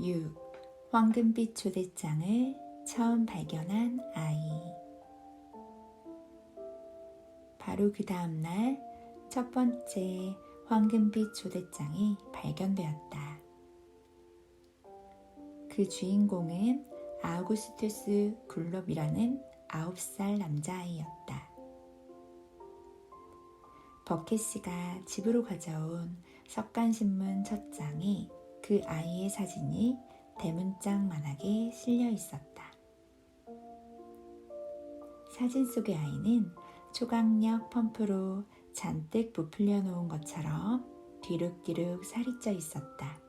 6. 황금빛 초대장을 처음 발견한 아이. 바로 그 다음날 첫 번째 황금빛 초대장이 발견되었다. 그 주인공은 아우구스투스 굴롭이라는 9살 남자아이였다. 버켓씨가 집으로 가져온 석간신문 첫 장에 그 아이의 사진이 대문짝만하게 실려 있었다. 사진 속의 아이는 초강력 펌프로 잔뜩 부풀려 놓은 것처럼 뒤룩뒤룩 살이 쪄 있었다.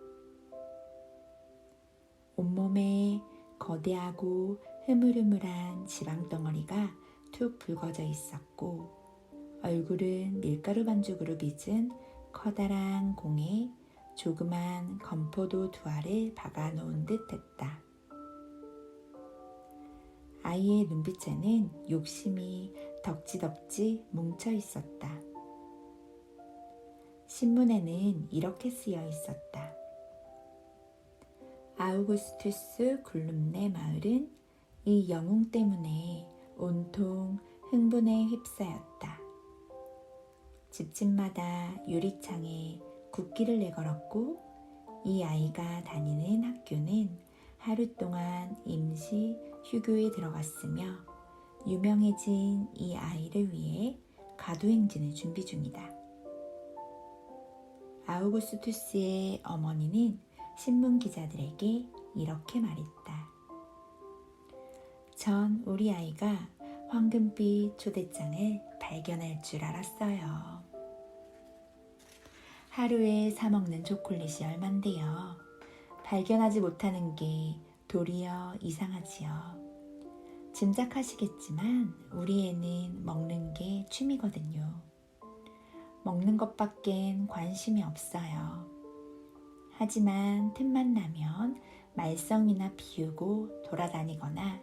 온몸에 거대하고 흐물흐물한 지방덩어리가 툭 붉어져 있었고, 얼굴은 밀가루 반죽으로 빚은 커다란 공에 조그만 건포도 두 알을 박아 놓은 듯 했다. 아이의 눈빛에는 욕심이 덕지덕지 뭉쳐 있었다. 신문에는 이렇게 쓰여 있었다. 아우구스투스 굴룸네 마을은 이 영웅 때문에 온통 흥분에 휩싸였다. 집집마다 유리창에 국기를 내걸었고, 이 아이가 다니는 학교는 하루 동안 임시 휴교에 들어갔으며 유명해진 이 아이를 위해 가도행진을 준비 중이다. 아우구스투스의 어머니는 신문 기자들에게 이렇게 말했다. 전 우리 아이가 황금빛 초대장을 발견할 줄 알았어요. 하루에 사 먹는 초콜릿이 얼만데요. 발견하지 못하는 게 도리어 이상하지요. 짐작하시겠지만 우리 애는 먹는 게 취미거든요. 먹는 것밖엔 관심이 없어요. 하지만 틈만 나면 말썽이나 피우고 돌아다니거나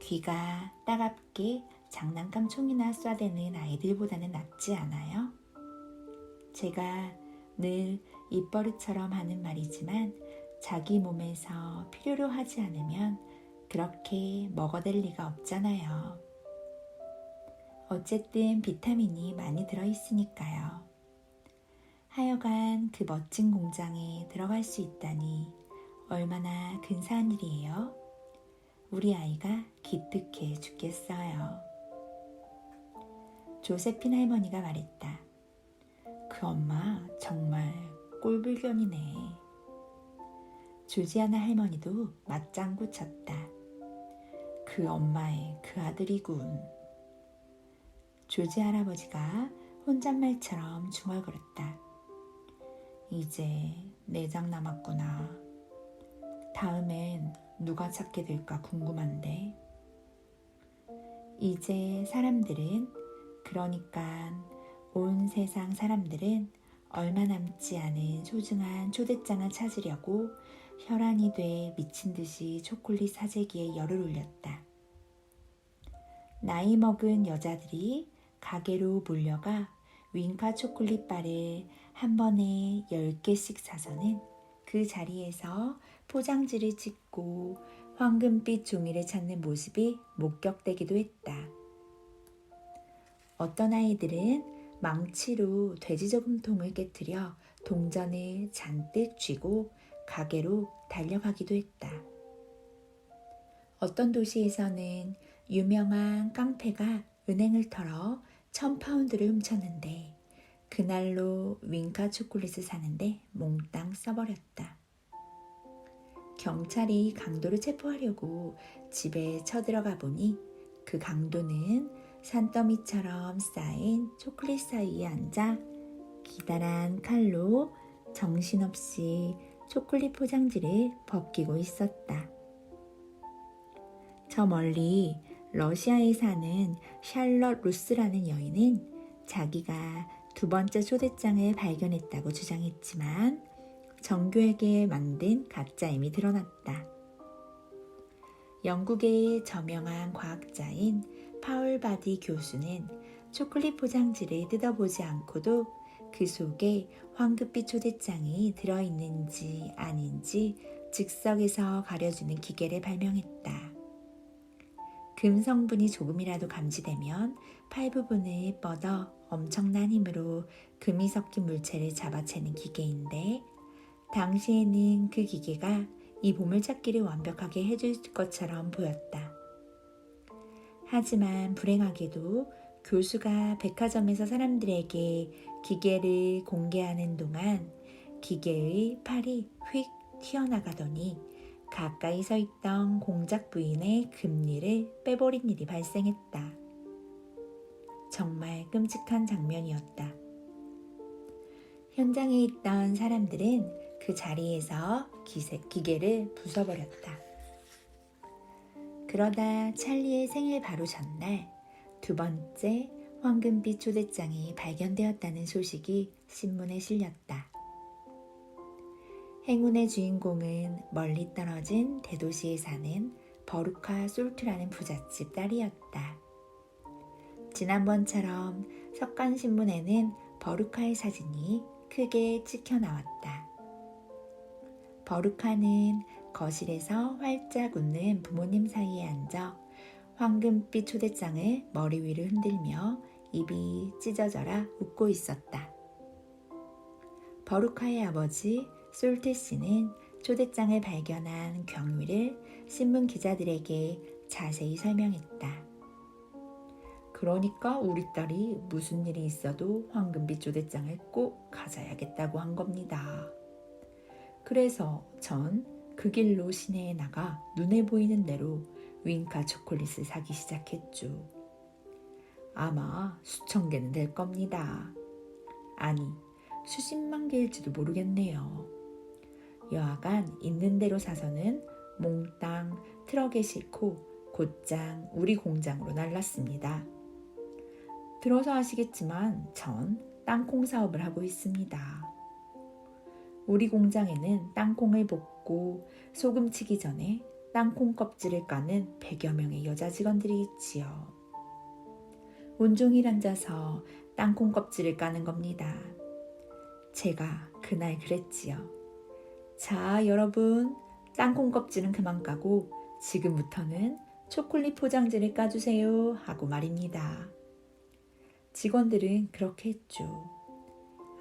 귀가 따갑게 장난감 총이나 쏴대는 아이들보다는 낫지 않아요? 제가 늘 입버릇처럼 하는 말이지만 자기 몸에서 필요로 하지 않으면 그렇게 먹어댈 리가 없잖아요. 어쨌든 비타민이 많이 들어있으니까요. 하여간 그 멋진 공장에 들어갈 수 있다니 얼마나 근사한 일이에요. 우리 아이가 기특해 죽겠어요. 조세핀 할머니가 말했다. 그 엄마 정말 꼴불견이네. 조지아나 할머니도 맞장구 쳤다. 그 엄마의 그 아들이군. 조지 할아버지가 혼잣말처럼 중얼거렸다. 이제 4장 남았구나. 다음엔 누가 찾게 될까 궁금한데. 이제 사람들은, 그러니까 온 세상 사람들은 얼마 남지 않은 소중한 초대장을 찾으려고 혈안이 돼 미친 듯이 초콜릿 사재기에 열을 올렸다. 나이 먹은 여자들이 가게로 몰려가 윙카 초콜릿 바를 한 번에 10개씩 사서는 그 자리에서 포장지를 찍고 황금빛 종이를 찾는 모습이 목격되기도 했다. 어떤 아이들은 망치로 돼지 저금통을 깨트려 동전을 잔뜩 쥐고 가게로 달려가기도 했다. 어떤 도시에서는 유명한 깡패가 은행을 털어 1000파운드를 훔쳤는데 그날로 윙카 초콜릿을 사는데 몽땅 써버렸다. 경찰이 강도를 체포하려고 집에 쳐들어가 보니 그 강도는 산더미처럼 쌓인 초콜릿 사이에 앉아 기다란 칼로 정신없이 초콜릿 포장지를 벗기고 있었다. 저 멀리 러시아에 사는 샬럿 루스라는 여인은 자기가 2번째 초대장을 발견했다고 주장했지만 정교하게 만든 가짜임이 드러났다. 영국의 저명한 과학자인 파울 바디 교수는 초콜릿 포장지를 뜯어보지 않고도 그 속에 황금빛 초대장이 들어있는지 아닌지 즉석에서 가려주는 기계를 발명했다. 금 성분이 조금이라도 감지되면 팔 부분을 뻗어 엄청난 힘으로 금이 섞인 물체를 잡아채는 기계인데, 당시에는 그 기계가 이 보물찾기를 완벽하게 해줄 것처럼 보였다. 하지만 불행하게도 교수가 백화점에서 사람들에게 기계를 공개하는 동안 기계의 팔이 휙 튀어나가더니 가까이 서 있던 공작 부인의 금리를 빼버린 일이 발생했다. 정말 끔찍한 장면이었다. 현장에 있던 사람들은 그 자리에서 기계를 부숴버렸다. 그러다 찰리의 생일 바로 전날, 두 번째 황금빛 초대장이 발견되었다는 소식이 신문에 실렸다. 행운의 주인공은 멀리 떨어진 대도시에 사는 버루카 솔트라는 부잣집 딸이었다. 지난번처럼 석간신문에는 버루카의 사진이 크게 찍혀 나왔다. 버루카는 거실에서 활짝 웃는 부모님 사이에 앉아 황금빛 초대장을 머리 위로 흔들며 입이 찢어져라 웃고 있었다. 버루카의 아버지 솔트 씨는 초대장을 발견한 경위를 신문 기자들에게 자세히 설명했다. 그러니까 우리 딸이 무슨 일이 있어도 황금빛 초대장을 꼭 가져야겠다고 한 겁니다. 그래서 전 그 길로 시내에 나가 눈에 보이는 대로 윙카 초콜릿을 사기 시작했죠. 아마 수천 개는 될 겁니다. 아니, 수십만 개일지도 모르겠네요. 여하간 있는 대로 사서는 몽땅 트럭에 싣고 곧장 우리 공장으로 날랐습니다. 들어서 아시겠지만 전 땅콩 사업을 하고 있습니다. 우리 공장에는 땅콩을 볶고 소금 치기 전에 땅콩 껍질을 까는 100여 명의 여자 직원들이 있지요. 온종일 앉아서 땅콩 껍질을 까는 겁니다. 제가 그날 그랬지요. 자, 여러분, 땅콩 껍질은 그만 까고 지금부터는 초콜릿 포장지를 까주세요 하고 말입니다. 직원들은 그렇게 했죠.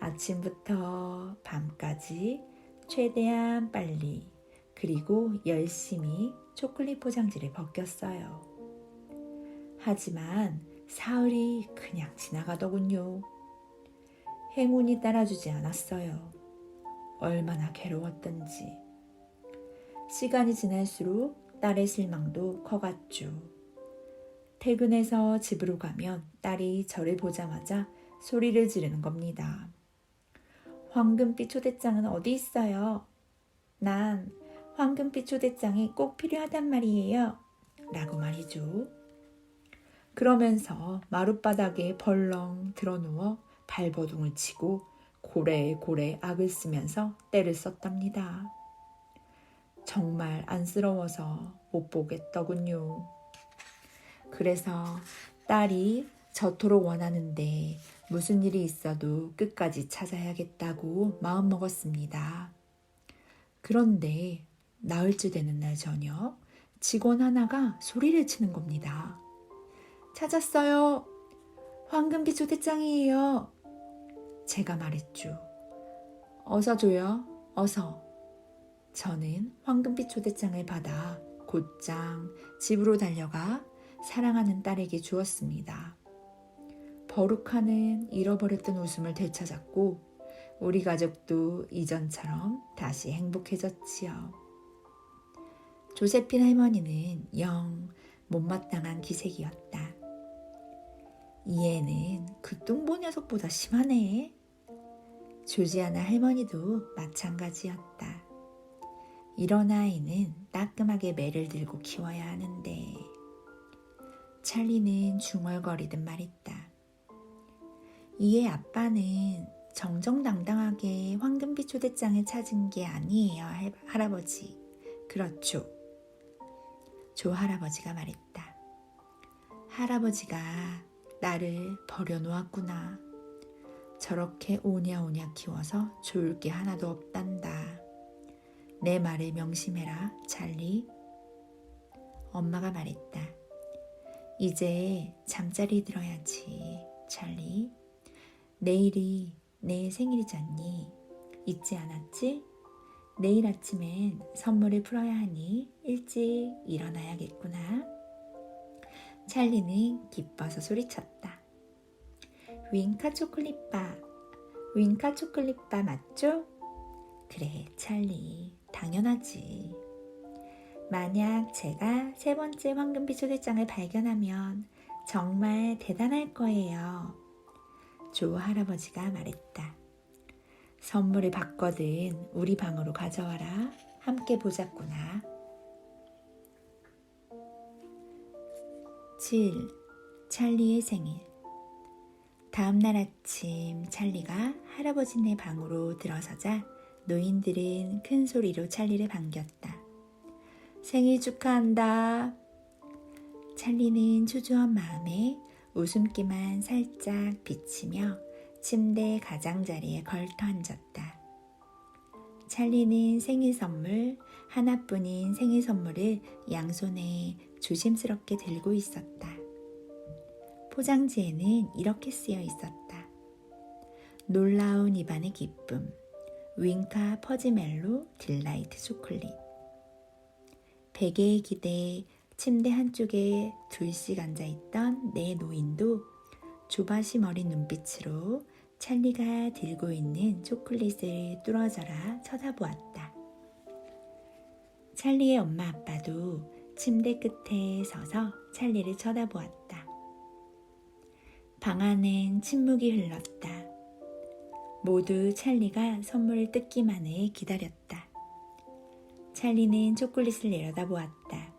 아침부터 밤까지 최대한 빨리 그리고 열심히 초콜릿 포장지를 벗겼어요. 하지만 사흘이 그냥 지나가더군요. 행운이 따라주지 않았어요. 얼마나 괴로웠던지. 시간이 지날수록 딸의 실망도 커갔죠. 퇴근해서 집으로 가면 딸이 저를 보자마자 소리를 지르는 겁니다. 황금빛 초대장은 어디 있어요? 난 황금빛 초대장이 꼭 필요하단 말이에요. 라고 말이죠. 그러면서 마룻바닥에 벌렁 드러누워 발버둥을 치고 고래고래 악을 쓰면서 때를 썼답니다. 정말 안쓰러워서 못 보겠더군요. 그래서 딸이 저토록 원하는데 무슨 일이 있어도 끝까지 찾아야겠다고 마음먹었습니다. 그런데 나흘째 되는 날 저녁 직원 하나가 소리를 치는 겁니다. 찾았어요. 황금빛 초대장이에요. 제가 말했죠. 어서 줘요. 어서. 저는 황금빛 초대장을 받아 곧장 집으로 달려가 사랑하는 딸에게 주었습니다. 버루카는 잃어버렸던 웃음을 되찾았고 우리 가족도 이전처럼 다시 행복해졌지요. 조세핀 할머니는 영 못마땅한 기색이었다. 이 애는 그 뚱보 녀석보다 심하네. 조지아나 할머니도 마찬가지였다. 이런 아이는 따끔하게 매를 들고 키워야 하는데. 찰리는 중얼거리듯 말했다. 이의 아빠는 정정당당하게 황금빛 초대장을 찾은 게 아니에요, 할아버지. 그렇죠. 조 할아버지가 말했다. 할아버지가 나를 버려놓았구나. 저렇게 오냐오냐 키워서 좋을 게 하나도 없단다. 내 말을 명심해라, 찰리. 엄마가 말했다. 이제 잠자리 들어야지, 찰리. 내일이 내 생일이잖니. 잊지 않았지? 내일 아침엔 선물을 풀어야 하니 일찍 일어나야겠구나. 찰리는 기뻐서 소리쳤다. 윙카 초콜릿바, 윙카 초콜릿바 맞죠? 그래, 찰리, 당연하지. 만약 제가 3번째 황금빛 초대장을 발견하면 정말 대단할 거예요. 조 할아버지가 말했다. 선물을 받거든 우리 방으로 가져와라. 함께 보자꾸나. 7. 찰리의 생일. 다음 날 아침 찰리가 할아버지네 방으로 들어서자 노인들은 큰 소리로 찰리를 반겼다. 생일 축하한다. 찰리는 초조한 마음에 웃음기만 살짝 비치며 침대 가장자리에 걸터 앉았다. 찰리는 생일 선물, 하나뿐인 생일 선물을 양손에 조심스럽게 들고 있었다. 포장지에는 이렇게 쓰여 있었다. 놀라운 입안의 기쁨, 윙카 퍼지멜로 딜라이트 초콜릿. 베개에 기대 침대 한쪽에 둘씩 앉아있던 네 노인도 조바심 어린 눈빛으로 찰리가 들고 있는 초콜릿을 뚫어져라 쳐다보았다. 찰리의 엄마 아빠도 침대 끝에 서서 찰리를 쳐다보았다. 방 안엔 침묵이 흘렀다. 모두 찰리가 선물을 뜯기만을 기다렸다. 찰리는 초콜릿을 내려다보았다.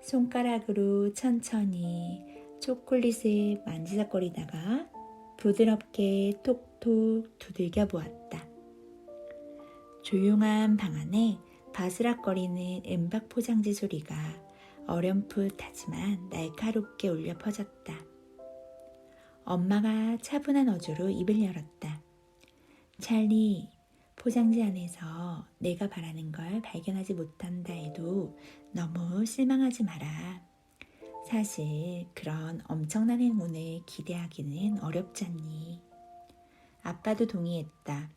손가락으로 천천히 초콜릿을 만지작거리다가 부드럽게 톡톡 두들겨 보았다. 조용한 방 안에 바스락거리는 은박 포장지 소리가 어렴풋하지만 날카롭게 울려 퍼졌다. 엄마가 차분한 어조로 입을 열었다. 찰리, 포장지 안에서 내가 바라는 걸 발견하지 못한다 해도 너무 실망하지 마라. 사실 그런 엄청난 행운을 기대하기는 어렵잖니. 아빠도 동의했다.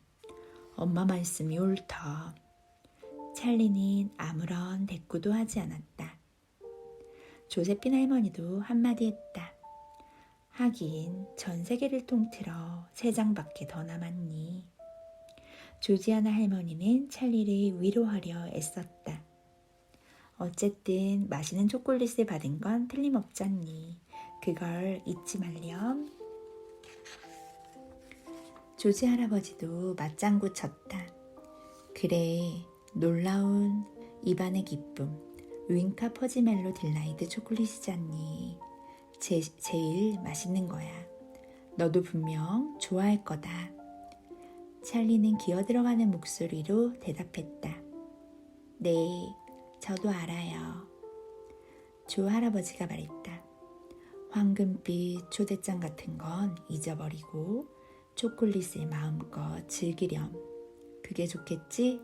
엄마 말씀이 옳다. 찰리는 아무런 대꾸도 하지 않았다. 조세핀 할머니도 한마디 했다. 하긴 전 세계를 통틀어 3장밖에 더 남았니. 조지아나 할머니는 찰리를 위로하려 애썼다. 어쨌든 맛있는 초콜릿을 받은 건 틀림없잖니. 그걸 잊지 말렴. 조지 할아버지도 맞장구 쳤다. 그래, 놀라운 입안의 기쁨, 윙카 퍼지멜로 딜라이트 초콜릿이잖니. 제일 맛있는 거야. 너도 분명 좋아할 거다. 찰리는 기어들어가는 목소리로 대답했다. 네, 저도 알아요. 조 할아버지가 말했다. 황금빛 초대장 같은 건 잊어버리고 초콜릿을 마음껏 즐기렴. 그게 좋겠지?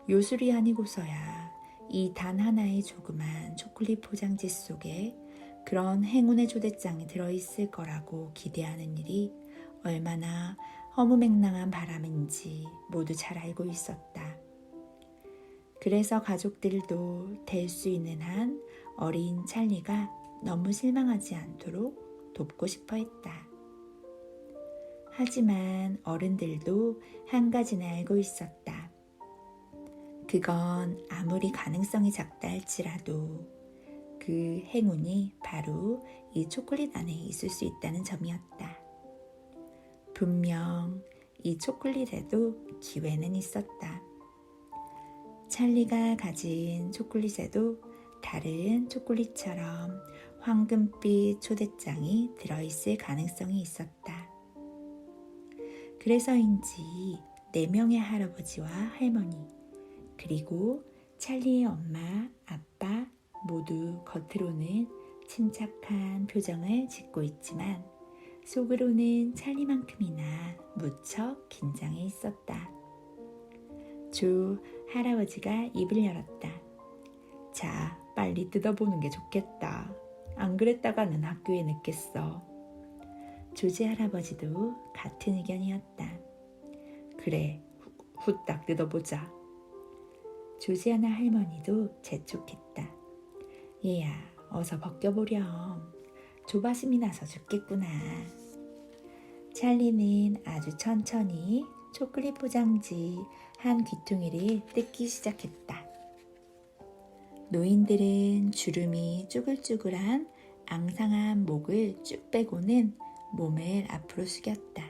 요술이 아니고서야 이 단 하나의 조그만 초콜릿 포장지 속에 그런 행운의 초대장이 들어있을 거라고 기대하는 일이 얼마나 허무맹랑한 바람인지 모두 잘 알고 있었다. 그래서 가족들도 될 수 있는 한 어린 찰리가 너무 실망하지 않도록 돕고 싶어 했다. 하지만 어른들도 한 가지는 알고 있었다. 그건 아무리 가능성이 작다 할지라도 그 행운이 바로 이 초콜릿 안에 있을 수 있다는 점이었다. 분명 이 초콜릿에도 기회는 있었다. 찰리가 가진 초콜릿에도 다른 초콜릿처럼 황금빛 초대장이 들어있을 가능성이 있었다. 그래서인지 4명의 할아버지와 할머니, 그리고 찰리의 엄마, 아빠 모두 겉으로는 침착한 표정을 짓고 있지만 속으로는 찰리만큼이나 무척 긴장해 있었다. 조 할아버지가 입을 열었다. 자, 빨리 뜯어보는 게 좋겠다. 안 그랬다가는 학교에 늦겠어. 조지 할아버지도 같은 의견이었다. 그래, 후딱 뜯어보자. 조지아나 할머니도 재촉했다. 얘야, 어서 벗겨보렴. 조바심이 나서 죽겠구나. 찰리는 아주 천천히 초콜릿 포장지 한 귀퉁이를 뜯기 시작했다. 노인들은 주름이 쭈글쭈글한 앙상한 목을 쭉 빼고는 몸을 앞으로 숙였다.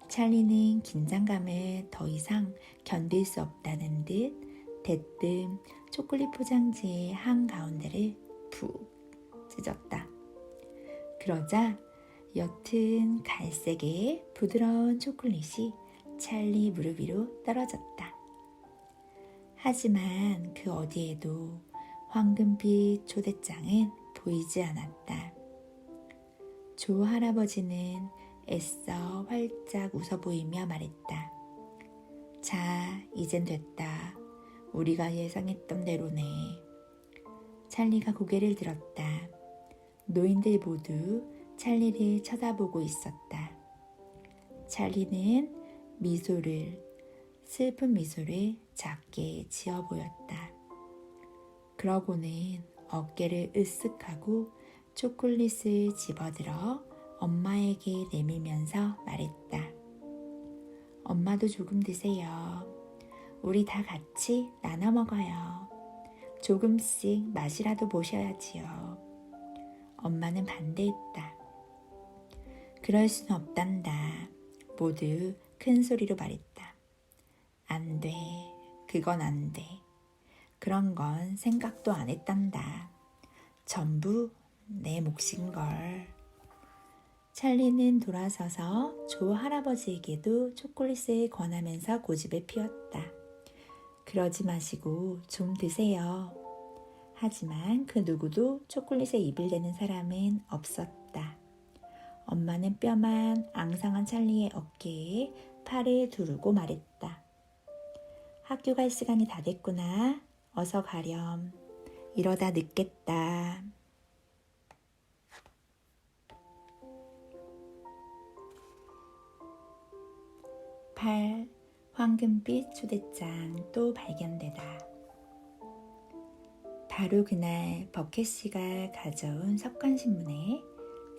찰리는 긴장감을 더 이상 견딜 수 없다는 듯 대뜸 초콜릿 포장지의 한가운데를 푹 찢었다. 그러자 옅은 갈색의 부드러운 초콜릿이 찰리 무릎 위로 떨어졌다. 하지만 그 어디에도 황금빛 초대장은 보이지 않았다. 조 할아버지는 애써 활짝 웃어 보이며 말했다. 자, 이젠 됐다. 우리가 예상했던 대로네. 찰리가 고개를 들었다. 노인들 모두 찰리를 쳐다보고 있었다. 찰리는 슬픈 미소를 작게 지어 보였다. 그러고는 어깨를 으쓱하고 초콜릿을 집어들어 엄마에게 내밀면서 말했다. 엄마도 조금 드세요. 우리 다 같이 나눠 먹어요. 조금씩 맛이라도 보셔야지요. 엄마는 반대했다. 그럴 수는 없단다. 모두 큰 소리로 말했다. 안 돼. 그건 안 돼. 그런 건 생각도 안 했단다. 전부 내 몫인걸. 찰리는 돌아서서 조 할아버지에게도 초콜릿을 권하면서 고집을 피웠다. 그러지 마시고 좀 드세요. 하지만 그 누구도 초콜릿에 입을 대는 사람은 없었다. 엄마는 뼈만 앙상한 찰리의 어깨에 팔을 두르고 말했다. 학교 갈 시간이 다 됐구나. 어서 가렴. 이러다 늦겠다. 황금빛 초대장 또 발견되다. 바로 그날 버켓씨가 가져온 석관신문에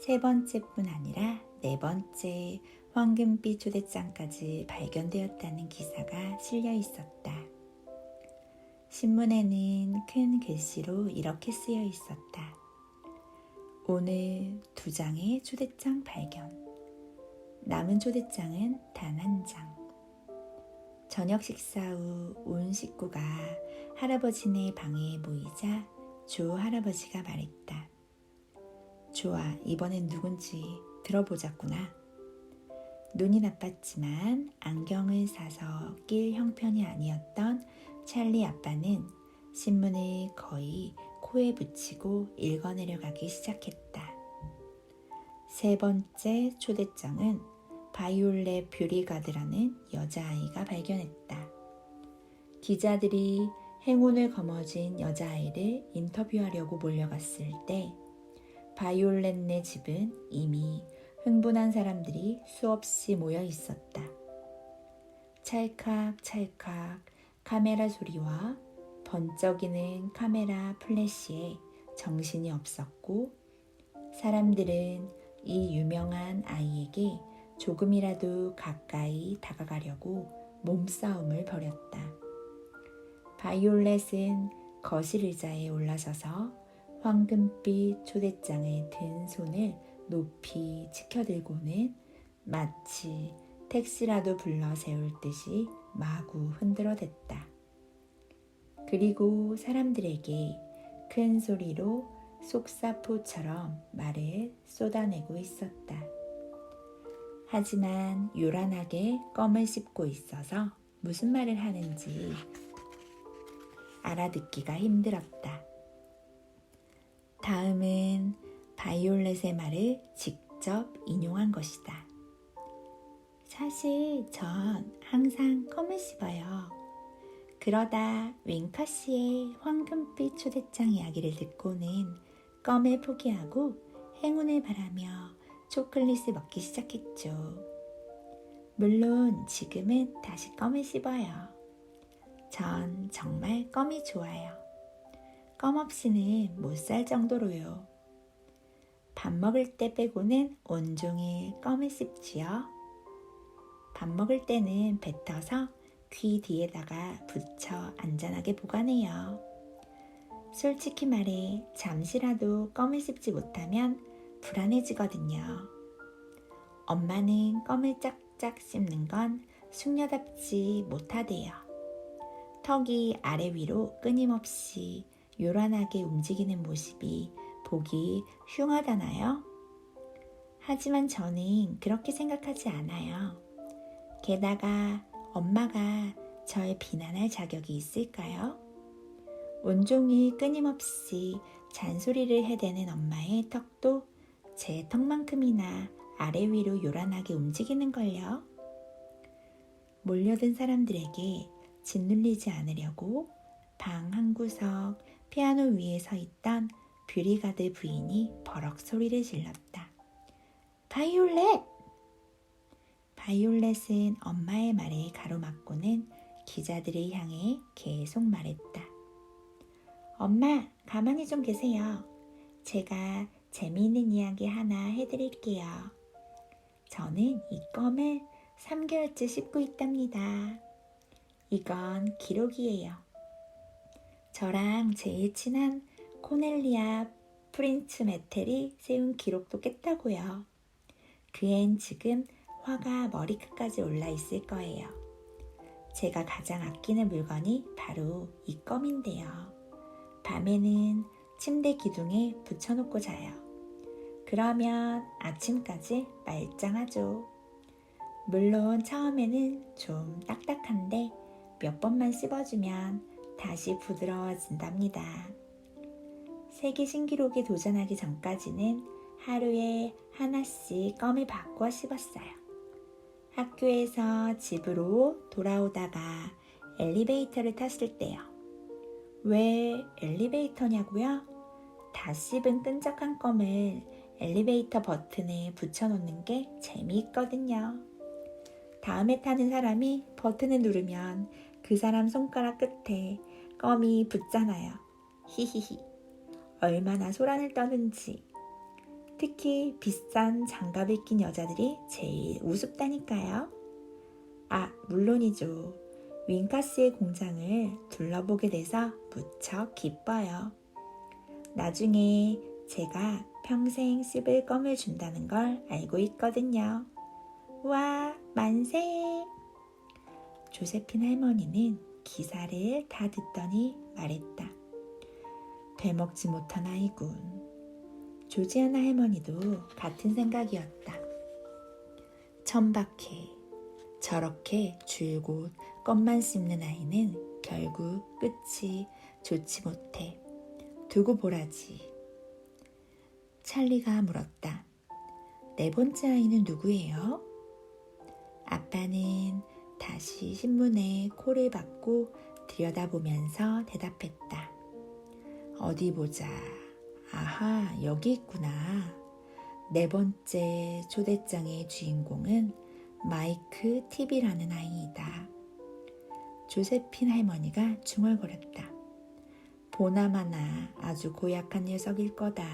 세 번째뿐 아니라 네 번째 황금빛 초대장까지 발견되었다는 기사가 실려 있었다. 신문에는 큰 글씨로 이렇게 쓰여 있었다. 오늘 2장의 초대장 발견. 남은 초대장은 단 1장. 저녁 식사 후 온 식구가 할아버지네 방에 모이자 조 할아버지가 말했다. 좋아, 이번엔 누군지 들어보자꾸나. 눈이 나빴지만 안경을 사서 낄 형편이 아니었던 찰리 아빠는 신문을 거의 코에 붙이고 읽어내려가기 시작했다. 세 번째 초대장은 바이올렛 뷰리가드라는 여자아이가 발견했다. 기자들이 행운을 거머쥔 여자아이를 인터뷰하려고 몰려갔을 때 바이올렛네 집은 이미 흥분한 사람들이 수없이 모여 있었다. 찰칵찰칵 카메라 소리와 번쩍이는 카메라 플래시에 정신이 없었고 사람들은 이 유명한 아이에게 조금이라도 가까이 다가가려고 몸싸움을 벌였다. 바이올렛은 거실 의자에 올라서서 황금빛 초대장을 든 손을 높이 치켜들고는 마치 택시라도 불러 세울 듯이 마구 흔들어댔다. 그리고 사람들에게 큰 소리로 속사포처럼 말을 쏟아내고 있었다. 하지만 요란하게 껌을 씹고 있어서 무슨 말을 하는지 알아듣기가 힘들었다. 다음은 바이올렛의 말을 직접 인용한 것이다. 사실 전 항상 껌을 씹어요. 그러다 윙커씨의 황금빛 초대장 이야기를 듣고는 껌을 포기하고 행운을 바라며 초콜릿을 먹기 시작했죠. 물론 지금은 다시 껌을 씹어요. 전 정말 껌이 좋아요. 껌 없이는 못 살 정도로요. 밥 먹을 때 빼고는 온종일 껌을 씹지요. 밥 먹을 때는 뱉어서 귀 뒤에다가 붙여 안전하게 보관해요. 솔직히 말해 잠시라도 껌을 씹지 못하면 불안해지거든요. 엄마는 껌을 짝짝 씹는 건 숙녀답지 못하대요. 턱이 아래 위로 끊임없이 요란하게 움직이는 모습이 보기 흉하다나요? 하지만 저는 그렇게 생각하지 않아요. 게다가 엄마가 절 비난할 자격이 있을까요? 온종일 끊임없이 잔소리를 해대는 엄마의 턱도 제 턱만큼이나 아래 위로 요란하게 움직이는걸요. 몰려든 사람들에게 짓눌리지 않으려고 방 한 구석 피아노 위에 서 있던 뷰리가드 부인이 버럭 소리를 질렀다. 바이올렛! 바이올렛은 엄마의 말에 가로막고는 기자들을 향해 계속 말했다. 엄마, 가만히 좀 계세요. 제가 재미있는 이야기 하나 해드릴게요. 저는 이 껌을 3개월째 씹고 있답니다. 이건 기록이에요. 저랑 제일 친한 코넬리아 프린츠 메텔이 세운 기록도 깼다고요. 그 앤 지금 화가 머리끝까지 올라 있을 거예요. 제가 가장 아끼는 물건이 바로 이 껌인데요. 밤에는 침대 기둥에 붙여놓고 자요. 그러면 아침까지 말짱하죠. 물론 처음에는 좀 딱딱한데 몇 번만 씹어주면 다시 부드러워진답니다. 세계 신기록에 도전하기 전까지는 하루에 하나씩 껌을 바꿔 씹었어요. 학교에서 집으로 돌아오다가 엘리베이터를 탔을 때요. 왜 엘리베이터냐고요? 다 씹은 끈적한 껌을 엘리베이터 버튼에 붙여놓는 게 재미있거든요. 다음에 타는 사람이 버튼을 누르면 그 사람 손가락 끝에 껌이 붙잖아요. 히히히. 얼마나 소란을 떠는지. 특히 비싼 장갑을 낀 여자들이 제일 우습다니까요. 아, 물론이죠. 윙카스의 공장을 둘러보게 돼서 무척 기뻐요. 나중에 제가 평생 씹을 껌을 준다는 걸 알고 있거든요. 와, 만세! 조세핀 할머니는 기사를 다 듣더니 말했다. 되먹지 못한 아이군. 조지아나 할머니도 같은 생각이었다. 천박해. 저렇게 줄곧 껌만 씹는 아이는 결국 끝이 좋지 못해. 두고 보라지. 찰리가 물었다. 네 번째 아이는 누구예요? 아빠는 다시 신문에 코를 박고 들여다보면서 대답했다. 어디 보자. 아하, 여기 있구나. 네 번째 초대장의 주인공은 마이크 TV라는 아이이다. 조세핀 할머니가 중얼거렸다. 보나마나 아주 고약한 녀석일 거다.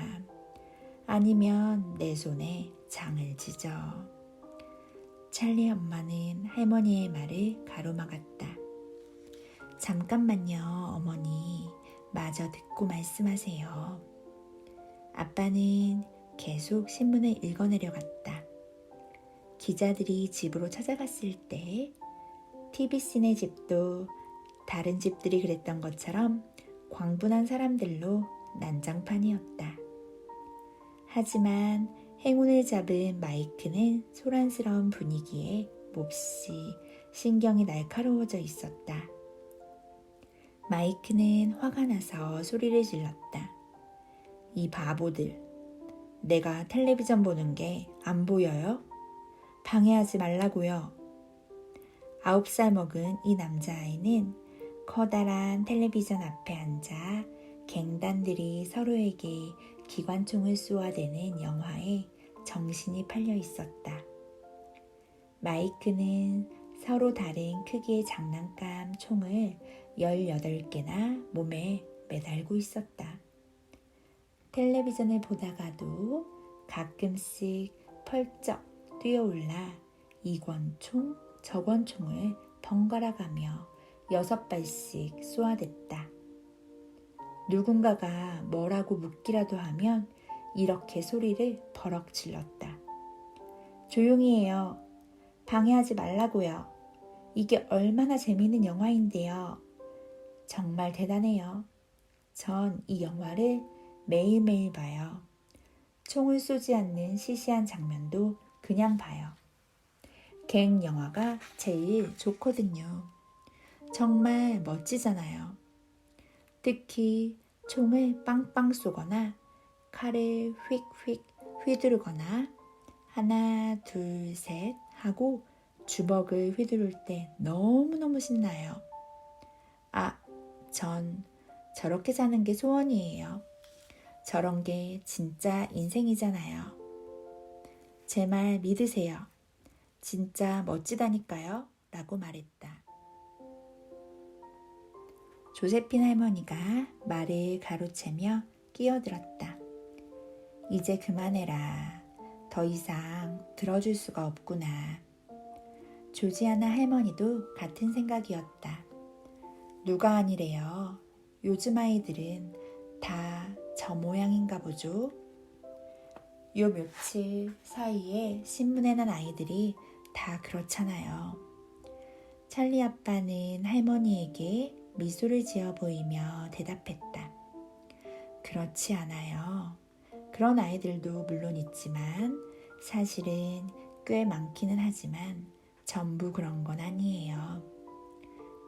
아니면 내 손에 장을 지져. 찰리 엄마는 할머니의 말을 가로막았다. 잠깐만요, 어머니. 마저 듣고 말씀하세요. 아빠는 계속 신문을 읽어내려갔다. 기자들이 집으로 찾아갔을 때 TV씬의 집도 다른 집들이 그랬던 것처럼 광분한 사람들로 난장판이었다. 하지만 행운을 잡은 마이크는 소란스러운 분위기에 몹시 신경이 날카로워져 있었다. 마이크는 화가 나서 소리를 질렀다. 이 바보들, 내가 텔레비전 보는 게 안 보여요? 방해하지 말라고요. 9살 먹은 이 남자아이는 커다란 텔레비전 앞에 앉아 갱단들이 서로에게 기관총을 쏘아대는 영화에 정신이 팔려 있었다. 마이크는 서로 다른 크기의 장난감 총을 18개나 몸에 매달고 있었다. 텔레비전을 보다가도 가끔씩 펄쩍 뛰어올라 이 권총, 저 권총을 번갈아가며 6발씩 쏘아댔다. 누군가가 뭐라고 묻기라도 하면 이렇게 소리를 버럭 질렀다. 조용히 해요. 방해하지 말라고요. 이게 얼마나 재미있는 영화인데요. 정말 대단해요. 전 이 영화를 매일매일 봐요. 총을 쏘지 않는 시시한 장면도 그냥 봐요. 갱 영화가 제일 좋거든요. 정말 멋지잖아요. 특히 총을 빵빵 쏘거나 칼을 휙휙 휘두르거나 하나, 둘, 셋 하고 주먹을 휘두를 때 너무너무 신나요. 전 저렇게 사는 게 소원이에요. 저런 게 진짜 인생이잖아요. 제 말 믿으세요. 진짜 멋지다니까요. 라고 말했다. 조세핀 할머니가 말을 가로채며 끼어들었다. 이제 그만해라. 더 이상 들어줄 수가 없구나. 조지아나 할머니도 같은 생각이었다. 누가 아니래요. 요즘 아이들은 다 저 모양인가 보죠. 요 며칠 사이에 신문에 난 아이들이 다 그렇잖아요. 찰리 아빠는 할머니에게 미소를 지어 보이며 대답했다. 그렇지 않아요. 그런 아이들도 물론 있지만 사실은 꽤 많기는 하지만 전부 그런 건 아니에요.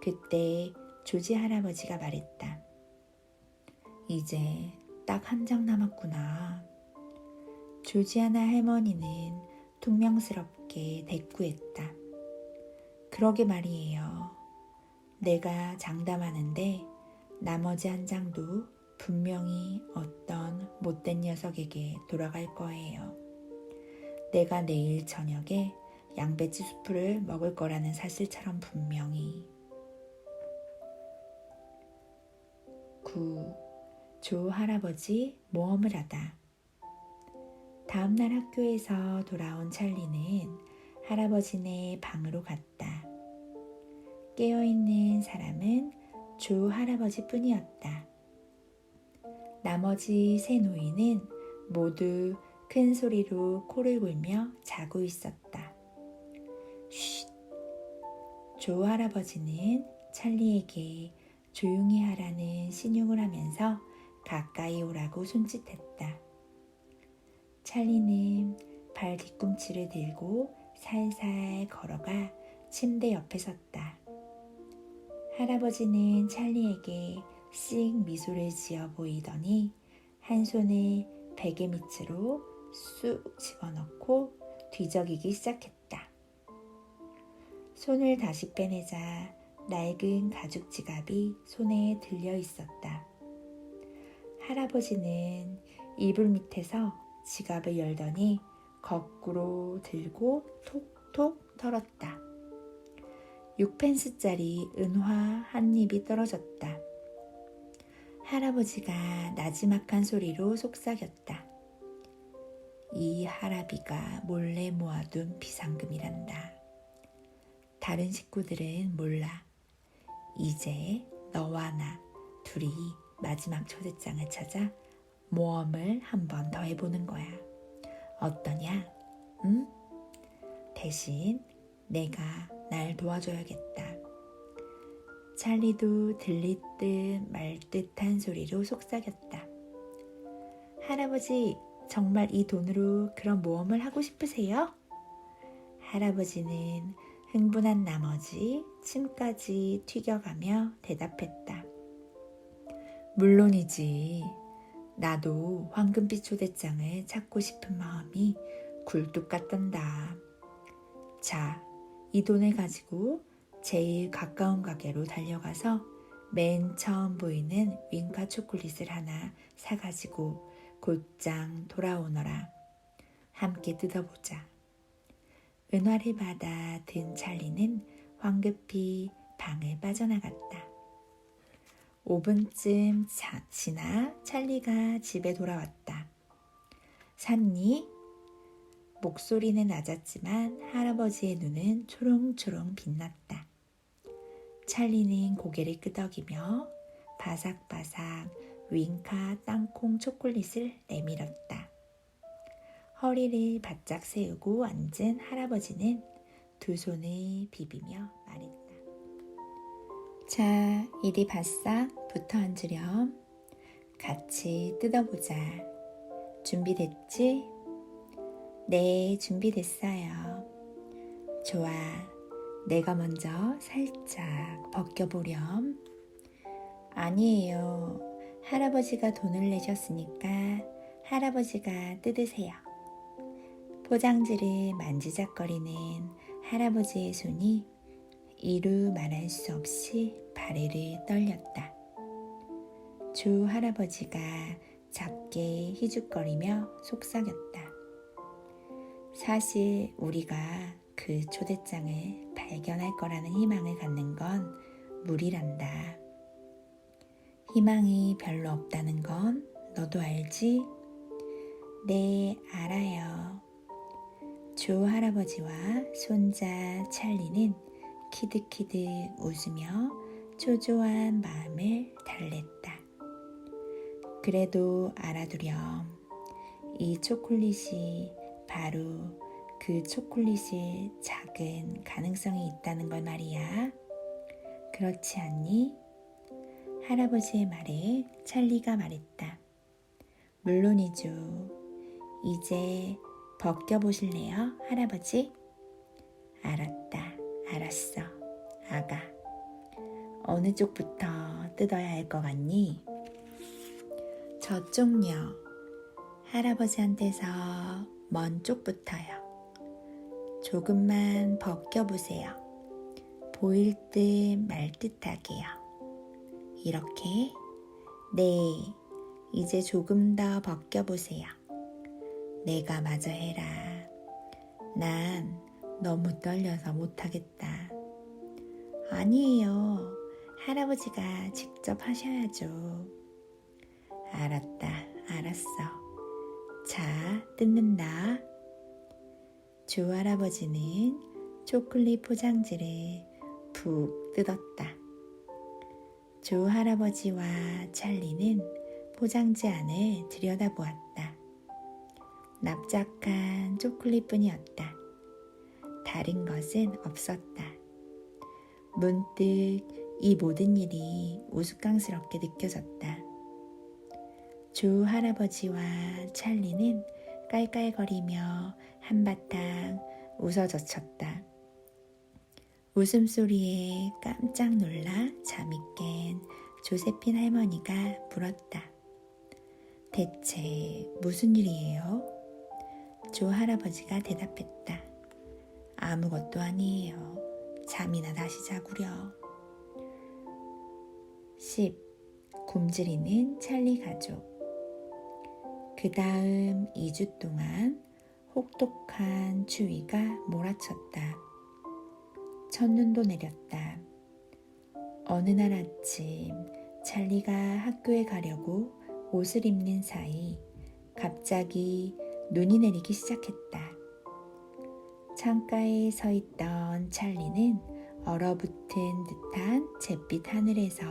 그때 조지 할아버지가 말했다. 이제 딱 한 장 남았구나. 조지아나 할머니는 퉁명스럽게 대꾸했다. 그러게 말이에요. 내가 장담하는데 나머지 한 장도 분명히 어떤 못된 녀석에게 돌아갈 거예요. 내가 내일 저녁에 양배추 수프를 먹을 거라는 사실처럼 분명히. 9. 조 할아버지 모험을 하다. 다음날 학교에서 돌아온 찰리는 할아버지네 방으로 갔다. 깨어있는 사람은 조 할아버지 뿐이었다. 나머지 세 노인은 모두 큰 소리로 코를 골며 자고 있었다. 쉿! 조 할아버지는 찰리에게 조용히 하라는 신용을 하면서 가까이 오라고 손짓했다. 찰리는 발 뒤꿈치를 들고 살살 걸어가 침대 옆에 섰다. 할아버지는 찰리에게 씩 미소를 지어 보이더니 한 손을 베개 밑으로 쑥 집어넣고 뒤적이기 시작했다. 손을 다시 빼내자 낡은 가죽 지갑이 손에 들려 있었다. 할아버지는 이불 밑에서 지갑을 열더니 거꾸로 들고 톡톡 털었다. 6펜스짜리 은화 한 입이 떨어졌다. 할아버지가 나지막한 소리로 속삭였다. 이 할아비가 몰래 모아둔 비상금이란다. 다른 식구들은 몰라. 이제 너와 나 둘이 마지막 초대장을 찾아 모험을 한 번 더 해보는 거야. 어떠냐? 응? 대신 내가 날 도와줘야겠다. 찰리도 들릴 듯 말 듯한 소리로 속삭였다. 할아버지, 정말 이 돈으로 그런 모험을 하고 싶으세요? 할아버지는 흥분한 나머지 침까지 튀겨가며 대답했다. 물론이지. 나도 황금빛 초대장을 찾고 싶은 마음이 굴뚝 같단다. 자, 이 돈을 가지고 제일 가까운 가게로 달려가서 맨 처음 보이는 윙카 초콜릿을 하나 사가지고 곧장 돌아오너라. 함께 뜯어보자. 은화를 받아 든 찰리는 황급히 방을 빠져나갔다. 5분쯤 지나 찰리가 집에 돌아왔다. 샀니? 목소리는 낮았지만 할아버지의 눈은 초롱초롱 빛났다. 찰리는 고개를 끄덕이며 바삭바삭 윙카 땅콩 초콜릿을 내밀었다. 허리를 바짝 세우고 앉은 할아버지는 두 손을 비비며 말했다. 자, 이리 바싹 붙어 앉으렴. 같이 뜯어보자. 준비됐지? 네, 준비됐어요. 좋아, 내가 먼저 살짝 벗겨보렴. 아니에요. 할아버지가 돈을 내셨으니까 할아버지가 뜯으세요. 포장지를 만지작거리는 할아버지의 손이 이루 말할 수 없이 바레를 떨렸다. 조 할아버지가 작게 희죽거리며 속삭였다. 사실 우리가 그 초대장을 발견할 거라는 희망을 갖는 건 무리란다. 희망이 별로 없다는 건 너도 알지? 네, 알아요. 조 할아버지와 손자 찰리는 키득키득 웃으며 초조한 마음을 달랬다. 그래도 알아두렴. 이 초콜릿이 바로 그 초콜릿일 작은 가능성이 있다는 걸 말이야. 그렇지 않니? 할아버지의 말에 찰리가 말했다. 물론이죠. 이제 벗겨보실래요, 할아버지? 알았다, 알았어, 아가. 어느 쪽부터 뜯어야 할 것 같니? 저쪽요. 할아버지한테서 먼 쪽부터요. 조금만 벗겨보세요. 보일 듯 말 듯하게요. 이렇게? 네, 이제 조금 더 벗겨보세요. 내가 마저 해라. 난 너무 떨려서 못하겠다. 아니에요. 할아버지가 직접 하셔야죠. 알았다, 알았어. 자, 뜯는다. 조 할아버지는 초콜릿 포장지를 푹 뜯었다. 조 할아버지와 찰리는 포장지 안을 들여다보았다. 납작한 초콜릿뿐이었다. 다른 것은 없었다. 문득 이 모든 일이 우스꽝스럽게 느껴졌다. 조 할아버지와 찰리는 깔깔거리며 한바탕 웃어젖혔다. 웃음소리에 깜짝 놀라 잠이 깬 조세핀 할머니가 물었다. 대체 무슨 일이에요? 조 할아버지가 대답했다. 아무것도 아니에요. 잠이나 다시 자구려. 10. 굶주리는 찰리 가족. 그 다음 2주 동안 혹독한 추위가 몰아쳤다. 첫눈도 내렸다. 어느 날 아침 찰리가 학교에 가려고 옷을 입는 사이 갑자기 눈이 내리기 시작했다. 창가에 서 있던 찰리는 얼어붙은 듯한 잿빛 하늘에서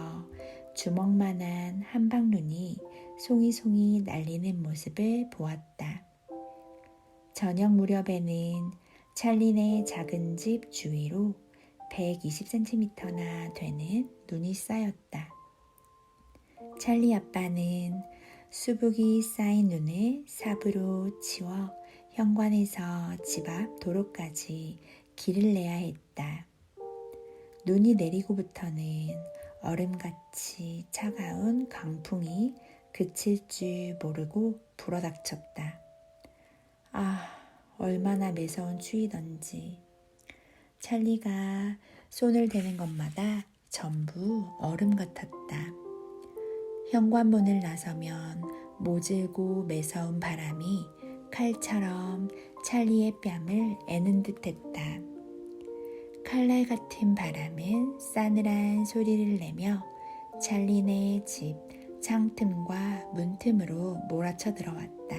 주먹만한 한방눈이 송이송이 날리는 모습을 보았다. 저녁 무렵에는 찰리네 작은 집 주위로 120cm나 되는 눈이 쌓였다. 찰리 아빠는 수북이 쌓인 눈을 삽으로 치워 현관에서 집 앞 도로까지 길을 내야 했다. 눈이 내리고부터는 얼음같이 차가운 강풍이 그칠 줄 모르고 불어닥쳤다. 아, 얼마나 매서운 추위던지. 찰리가 손을 대는 것마다 전부 얼음 같았다. 현관문을 나서면 모질고 매서운 바람이 칼처럼 찰리의 뺨을 애는 듯했다. 칼날 같은 바람은 싸늘한 소리를 내며 찰리네 집 창틈과 문틈으로 몰아쳐 들어왔다.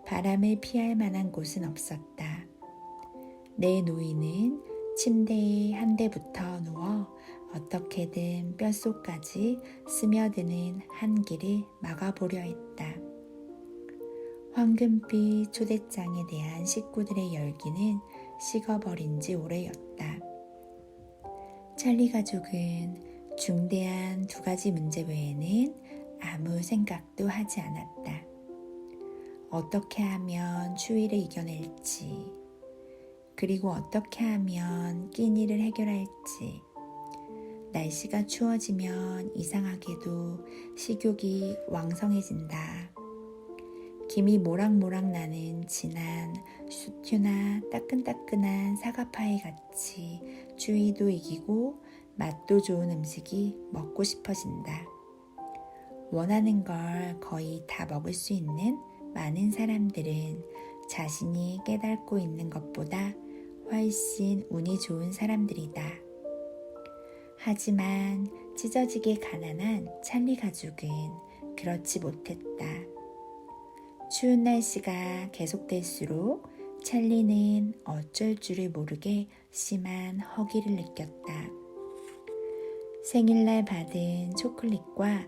바람을 피할 만한 곳은 없었다. 내 노인은 침대에 한 대 붙어 누워 어떻게든 뼛속까지 스며드는 한기를 막아보려 했다. 황금빛 초대장에 대한 식구들의 열기는 식어버린 지 오래였다. 찰리 가족은 중대한 2가지 문제 외에는 아무 생각도 하지 않았다. 어떻게 하면 추위를 이겨낼지, 그리고 어떻게 하면 끼니를 해결할지, 날씨가 추워지면 이상하게도 식욕이 왕성해진다. 김이 모락모락 나는 진한 수튜나 따끈따끈한 사과파이 같이 추위도 이기고 맛도 좋은 음식이 먹고 싶어진다. 원하는 걸 거의 다 먹을 수 있는 많은 사람들은 자신이 깨닫고 있는 것보다 훨씬 운이 좋은 사람들이다. 하지만 찢어지게 가난한 찰리 가족은 그렇지 못했다. 추운 날씨가 계속될수록 찰리는 어쩔 줄을 모르게 심한 허기를 느꼈다. 생일날 받은 초콜릿과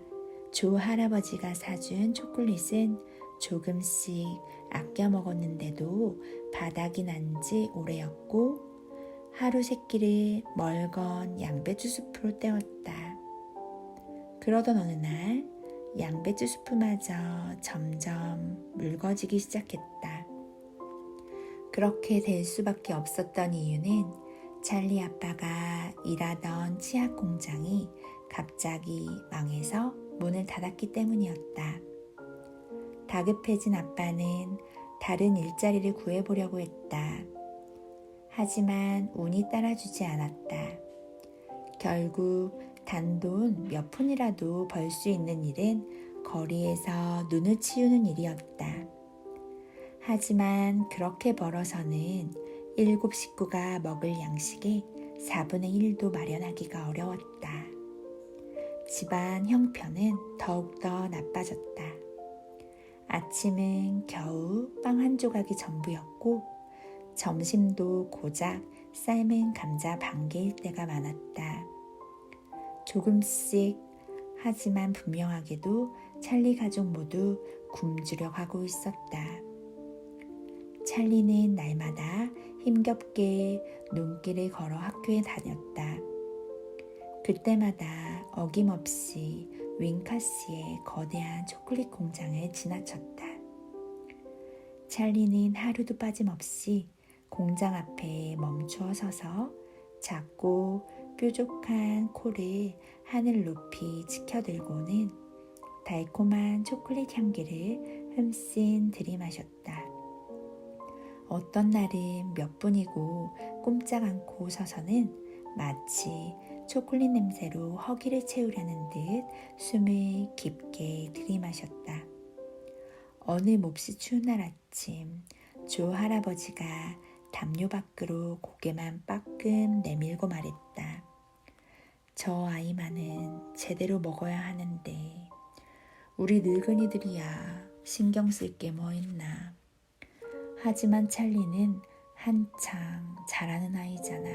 조 할아버지가 사준 초콜릿은 조금씩 아껴 먹었는데도 바닥이 난 지 오래였고 하루 세끼를 멀건 양배추 숲으로 때웠다. 그러던 어느 날 양배추 수프마저 점점 묽어지기 시작했다. 그렇게 될 수밖에 없었던 이유는 찰리 아빠가 일하던 치약 공장이 갑자기 망해서 문을 닫았기 때문이었다. 다급해진 아빠는 다른 일자리를 구해보려고 했다. 하지만 운이 따라주지 않았다. 결국 단돈 몇 푼이라도 벌 수 있는 일은 거리에서 눈을 치우는 일이었다. 하지만 그렇게 벌어서는 7 식구가 먹을 양식의 4분의 1도 마련하기가 어려웠다. 집안 형편은 더욱더 나빠졌다. 아침은 겨우 빵 한 조각이 전부였고 점심도 고작 삶은 감자 반 개일 때가 많았다. 조금씩 하지만 분명하게도 찰리 가족 모두 굶주려 가고 있었다. 찰리는 날마다 힘겹게 눈길을 걸어 학교에 다녔다. 그때마다 어김없이 윙카스의 거대한 초콜릿 공장을 지나쳤다. 찰리는 하루도 빠짐없이 공장 앞에 멈추어 서서 작고 뾰족한 코를 하늘 높이 치켜들고는 달콤한 초콜릿 향기를 흠씬 들이마셨다. 어떤 날은 몇 분이고 꼼짝 않고 서서는 마치 초콜릿 냄새로 허기를 채우려는 듯 숨을 깊게 들이마셨다. 어느 몹시 추운 날 아침, 조 할아버지가 담요 밖으로 고개만 빠끔 내밀고 말했다. 저 아이만은 제대로 먹어야 하는데 우리 늙은이들이야 신경 쓸 게 뭐 있나. 하지만 찰리는 한창 자라는 아이잖아.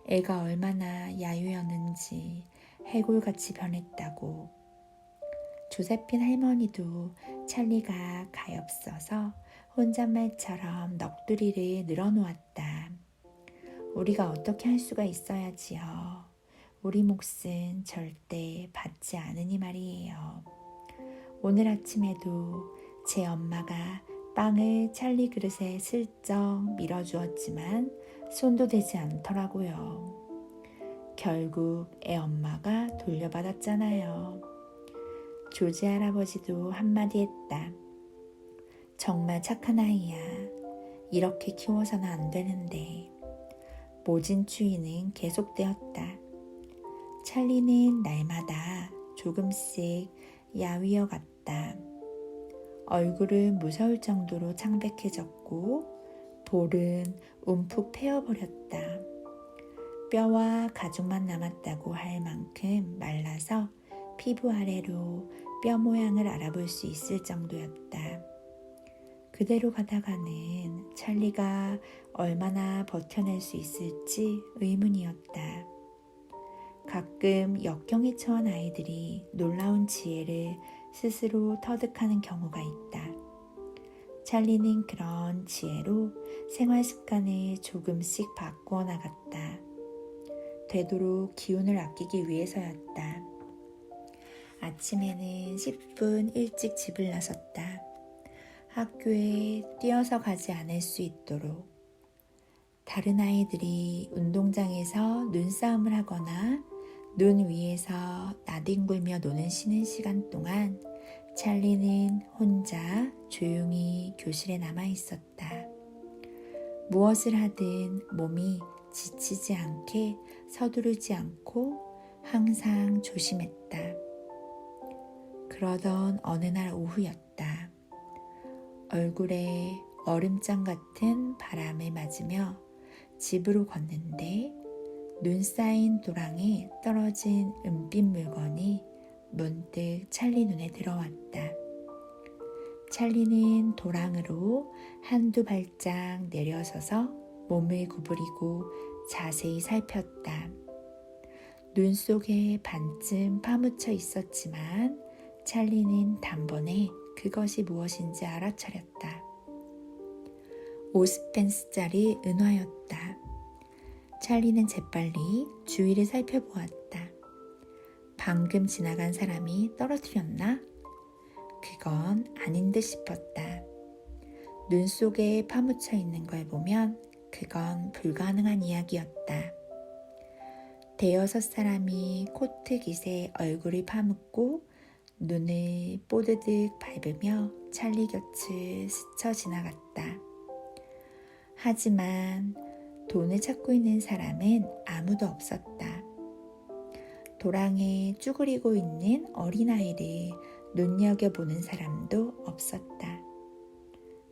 애가 얼마나 야유였는지 해골같이 변했다고. 조세핀 할머니도 찰리가 가엾어서 혼잣말처럼 넋두리를 늘어놓았다. 우리가 어떻게 할 수가 있어야지요. 우리 몫은 절대 받지 않으니 말이에요. 오늘 아침에도 제 엄마가 빵을 찰리 그릇에 슬쩍 밀어주었지만 손도 대지 않더라고요. 결국 애 엄마가 돌려받았잖아요. 조지 할아버지도 한마디 했다. 정말 착한 아이야. 이렇게 키워서는 안 되는데. 모진 추위는 계속되었다. 찰리는 날마다 조금씩 야위어 갔다. 얼굴은 무서울 정도로 창백해졌고 볼은 움푹 패어버렸다. 뼈와 가죽만 남았다고 할 만큼 말라서 피부 아래로 뼈 모양을 알아볼 수 있을 정도였다. 그대로 가다가는 찰리가 얼마나 버텨낼 수 있을지 의문이었다. 가끔 역경에 처한 아이들이 놀라운 지혜를 스스로 터득하는 경우가 있다. 찰리는 그런 지혜로 생활 습관을 조금씩 바꾸어 나갔다. 되도록 기운을 아끼기 위해서였다. 아침에는 10분 일찍 집을 나섰다. 학교에 뛰어서 가지 않을 수 있도록. 다른 아이들이 운동장에서 눈싸움을 하거나 눈 위에서 나뒹굴며 쉬는 시간 동안 찰리는 혼자 조용히 교실에 남아 있었다. 무엇을 하든 몸이 지치지 않게 서두르지 않고 항상 조심했다. 그러던 어느 날 오후였다. 얼굴에 얼음장 같은 바람을 맞으며 집으로 걷는데 눈 쌓인 도랑에 떨어진 은빛 물건이 문득 찰리 눈에 들어왔다. 찰리는 도랑으로 한두 발짝 내려서서 몸을 구부리고 자세히 살폈다. 눈 속에 반쯤 파묻혀 있었지만 찰리는 단번에 그것이 무엇인지 알아차렸다. 50펜스짜리 은화였다. 찰리는 재빨리 주위를 살펴보았다. 방금 지나간 사람이 떨어뜨렸나? 그건 아닌 듯 싶었다. 눈 속에 파묻혀 있는 걸 보면 그건 불가능한 이야기였다. 대여섯 사람이 코트 깃에 얼굴을 파묻고 눈을 뽀드득 밟으며 찰리 곁을 스쳐 지나갔다. 하지만 돈을 찾고 있는 사람은 아무도 없었다. 도랑에 쭈그리고 있는 어린아이를 눈여겨보는 사람도 없었다.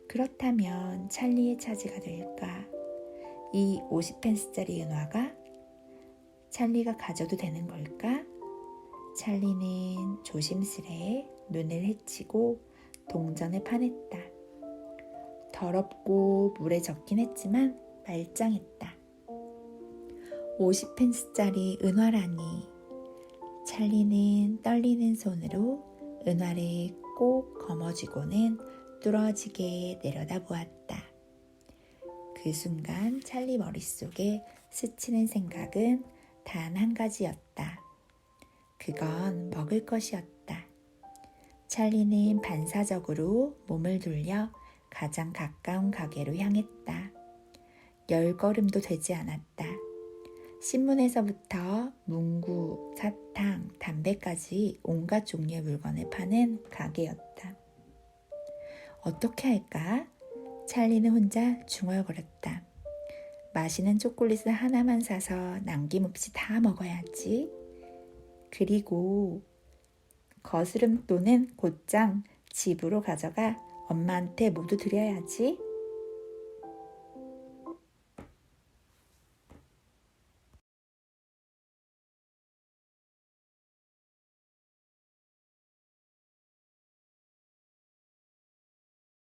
그렇다면 찰리의 차지가 될까? 이 50펜스짜리 은화가 찰리가 가져도 되는 걸까? 찰리는 조심스레 눈을 헤치고 동전을 파냈다. 더럽고 물에 젖긴 했지만 말짱했다. 50펜스짜리 은화라니. 찰리는 떨리는 손으로 은화를 꼭 거머쥐고는 뚫어지게 내려다보았다. 그 순간 찰리 머릿속에 스치는 생각은 단 한 가지였다. 그건 먹을 것이었다. 찰리는 반사적으로 몸을 돌려 가장 가까운 가게로 향했다. 10걸음도 되지 않았다. 신문에서부터 문구, 사탕, 담배까지 온갖 종류의 물건을 파는 가게였다. 어떻게 할까? 찰리는 혼자 중얼거렸다. 맛있는 초콜릿을 하나만 사서 남김없이 다 먹어야지. 그리고 거스름돈은 곧장 집으로 가져가 엄마한테 모두 드려야지.